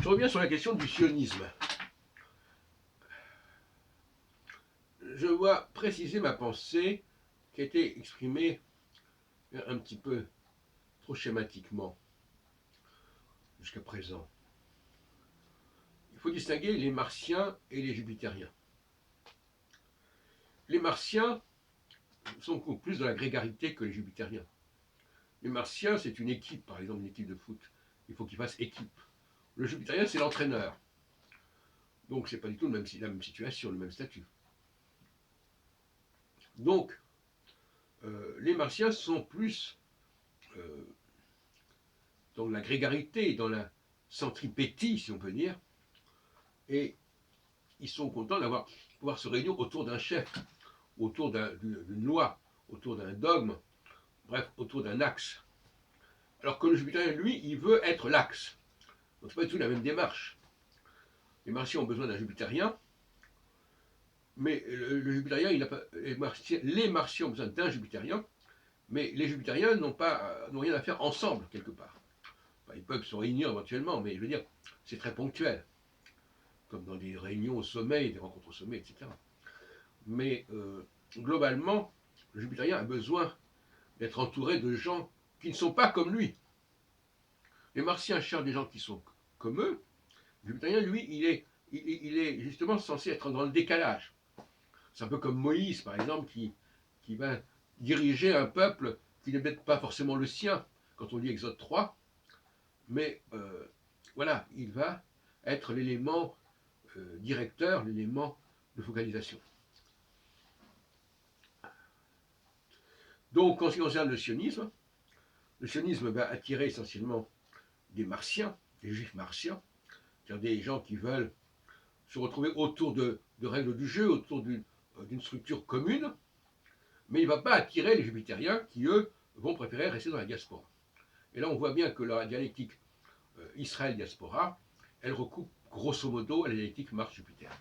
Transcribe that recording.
Je reviens sur la question du sionisme. Je vois préciser ma pensée qui a été exprimée un petit peu trop schématiquement jusqu'à présent. Il faut distinguer les martiens et les jupitériens. Les martiens sont beaucoup plus dans la grégarité que les jupitériens. Les martiens, c'est une équipe, par exemple une équipe de foot. Il faut qu'ils fassent équipe. Le jupitérien, c'est l'entraîneur. Donc, c'est pas du tout la même situation, le même statut. Donc, les martiens sont plus euh, dans la grégarité, dans la centripétie, si on peut dire, et ils sont contents d'avoir pouvoir se réunir autour d'un chef, autour d'une loi, autour d'un dogme, bref, autour d'un axe. Alors que le jupitérien, lui, il veut être l'axe. Donc, c'est pas du tout la même démarche. Les martiens ont besoin d'un jupitérien, mais le jupitérien, il n'a pas, les martiens ont besoin d'un jupitérien, mais les jupitériens n'ont rien à faire ensemble, quelque part. Enfin, ils peuvent se réunir éventuellement, mais je veux dire, c'est très ponctuel, comme dans des réunions au sommet, des rencontres au sommet, etc. Mais globalement, le jupitérien a besoin d'être entouré de gens qui ne sont pas comme lui. Les martiens cherchent des gens qui sont comme eux. Le jupitérien, lui, il est justement censé être dans le décalage. C'est un peu comme Moïse, par exemple, qui va diriger un peuple qui n'est peut-être pas forcément le sien, quand on lit Exode 3, mais voilà, il va être l'élément directeur, l'élément de focalisation. Donc, en ce qui concerne le sionisme va attirer essentiellement des martiens, des juifs martiens, c'est-à-dire des gens qui veulent se retrouver autour de règles du jeu, autour d'une structure commune, mais il ne va pas attirer les jupitériens qui, eux, vont préférer rester dans la diaspora. Et là, on voit bien que la dialectique Israël-diaspora, elle recoupe grosso modo à la dialectique Mars-Jupiter.